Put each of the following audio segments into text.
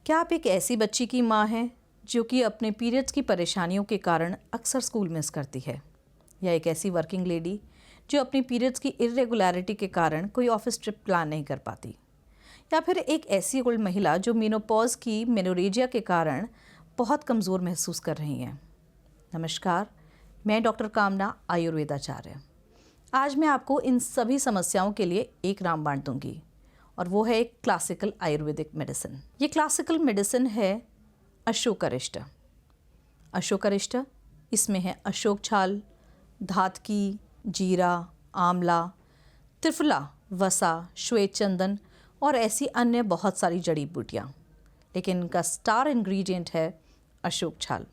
क्या आप एक ऐसी बच्ची की माँ हैं जो कि अपने पीरियड्स की परेशानियों के कारण अक्सर स्कूल मिस करती है, या एक ऐसी वर्किंग लेडी जो अपनी पीरियड्स की इरेगुलरिटी के कारण कोई ऑफिस ट्रिप प्लान नहीं कर पाती, या फिर एक ऐसी ओल्ड महिला जो मेनोपॉज की मेनोरेजिया के कारण बहुत कमज़ोर महसूस कर रही हैं। नमस्कार, मैं डॉक्टर कामना आयुर्वेदाचार्य। आज मैं आपको इन सभी समस्याओं के लिए एक रामबाण दूंगी और वो है एक क्लासिकल आयुर्वेदिक मेडिसिन। ये क्लासिकल मेडिसिन है अशोकारिष्ट। अशोकारिष्ट इसमें है अशोक छाल, धातकी, जीरा, आंवला, त्रिफला, वसा, श्वेत चंदन और ऐसी अन्य बहुत सारी जड़ी बूटियाँ, लेकिन इनका स्टार इंग्रेडिएंट है अशोक छाल।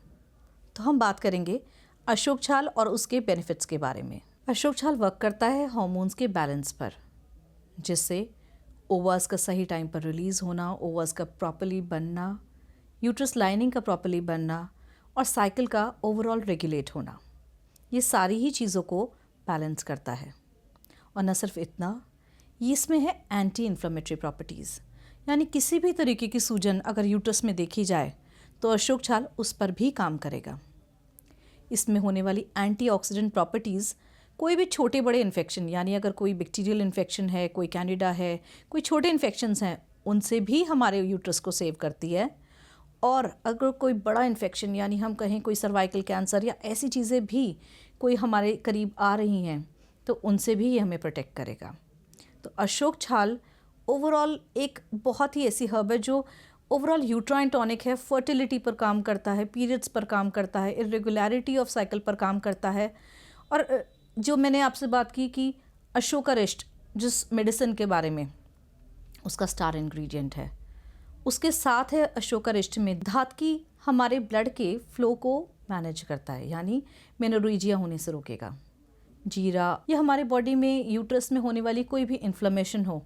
तो हम बात करेंगे अशोक छाल और उसके बेनिफिट्स के बारे में। अशोक छाल वर्क करता है हार्मोन्स के बैलेंस पर, जिससे ओवास का सही टाइम पर रिलीज़ होना, ओवास का प्रॉपर्ली बनना, यूट्रस लाइनिंग का प्रॉपर्ली बनना और साइकिल का ओवरऑल रेगुलेट होना, ये सारी ही चीज़ों को बैलेंस करता है। और न सिर्फ इतना, ये इसमें है एंटी इन्फ्लेमेटरी प्रॉपर्टीज़, यानी किसी भी तरीके की सूजन अगर यूट्रस में देखी जाए तो अशोक छाल उस पर भी काम करेगा। इसमें होने वाली एंटीऑक्सीडेंट प्रॉपर्टीज़ कोई भी छोटे बड़े इन्फेक्शन, यानी अगर कोई बैक्टीरियल इन्फेक्शन है, कोई कैंडिडा है, कोई छोटे इन्फेक्शंस हैं, उनसे भी हमारे यूट्रस को सेव करती है। और अगर कोई बड़ा इन्फेक्शन, यानी हम कहें कोई सर्वाइकल कैंसर या ऐसी चीज़ें भी कोई हमारे करीब आ रही हैं, तो उनसे भी ये हमें प्रोटेक्ट करेगा। तो अशोक छाल ओवरऑल एक बहुत ही ऐसी हर्ब है जो ओवरऑल यूट्राइन टॉनिक है, फर्टिलिटी पर काम करता है, पीरियड्स पर काम करता है, इरेगुलरिटी ऑफ साइकिल पर काम करता है। और जो मैंने आपसे बात की कि अशोकारिष्ट जिस मेडिसिन के बारे में, उसका स्टार इंग्रेडिएंट है, उसके साथ है अशोकारिष्ट में धातकी हमारे ब्लड के फ्लो को मैनेज करता है, यानी मेनोरेजिया होने से रोकेगा। जीरा ये हमारे बॉडी में यूट्रस में होने वाली कोई भी इन्फ्लेमेशन हो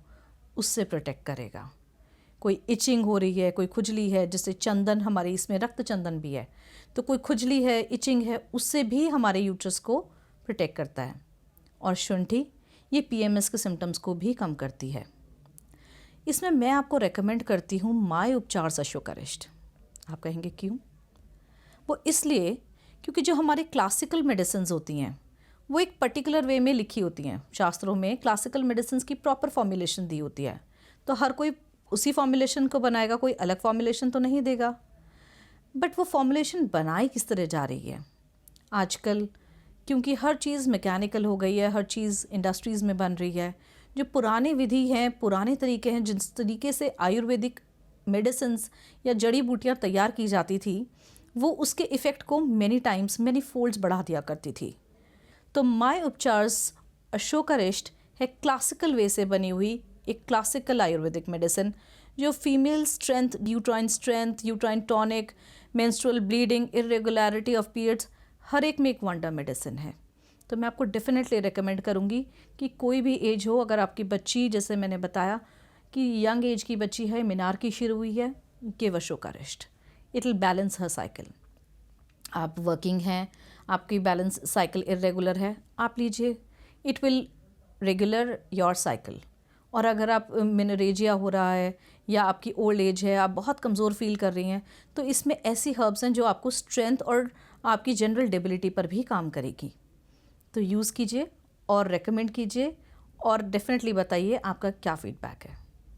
उससे प्रोटेक्ट करेगा। कोई इचिंग हो रही है, कोई खुजली है, जैसे चंदन, हमारे इसमें रक्त चंदन भी है, तो कोई खुजली है, इचिंग है, उससे भी हमारे यूट्रस को प्रोटेक्ट करता है। और शुंठी ये पीएमएस के सिम्टम्स को भी कम करती है। इसमें मैं आपको रेकमेंड करती हूँ माय उपचार अशोकारिष्ट। आप कहेंगे क्यों? वो इसलिए क्योंकि जो हमारी क्लासिकल मेडिसिन्स होती हैं वो एक पर्टिकुलर वे में लिखी होती हैं। शास्त्रों में क्लासिकल मेडिसिन्स की प्रॉपर फॉर्मुलेशन दी होती है, तो हर कोई उसी फॉर्मुलेशन को बनाएगा, कोई अलग फॉर्मुलेशन तो नहीं देगा। बट वो फॉर्मुलेशन बनाई किस तरह जा रही है आजकल, क्योंकि हर चीज़ मैकेनिकल हो गई है, हर चीज़ इंडस्ट्रीज़ में बन रही है। जो पुरानी विधि हैं, पुराने तरीके हैं, जिस तरीके से आयुर्वेदिक मेडिसिन्स या जड़ी बूटियाँ तैयार की जाती थी, वो उसके इफ़ेक्ट को मैनी टाइम्स, मैनी फोल्ड्स बढ़ा दिया करती थी। तो माय उपचार्स अशोकारिष्ट है क्लासिकल वे से बनी हुई एक क्लासिकल आयुर्वेदिक मेडिसिन जो female strength, uterine tonic, menstrual bleeding, irregularity of periods, हर एक में एक वंडर मेडिसिन है। तो मैं आपको डेफिनेटली रिकमेंड करूँगी कि कोई भी एज हो, अगर आपकी बच्ची, जैसे मैंने बताया कि यंग एज की बच्ची है, मीनार की शुरू हुई है, give Ashokarishta, it will balance her cycle. आप वर्किंग हैं, आपकी बैलेंस साइकिल इरेगुलर है, आप लीजिए, it will regular your cycle. और अगर आप मेनोरेजिया हो रहा है या आपकी ओल्ड एज है, आप बहुत कमज़ोर फील कर रही हैं, तो इसमें ऐसी हर्ब्स हैं जो आपको स्ट्रेंथ और आपकी जनरल डेबिलिटी पर भी काम करेगी। तो यूज़ कीजिए और रेकमेंड कीजिए और डेफिनेटली बताइए आपका क्या फीडबैक है।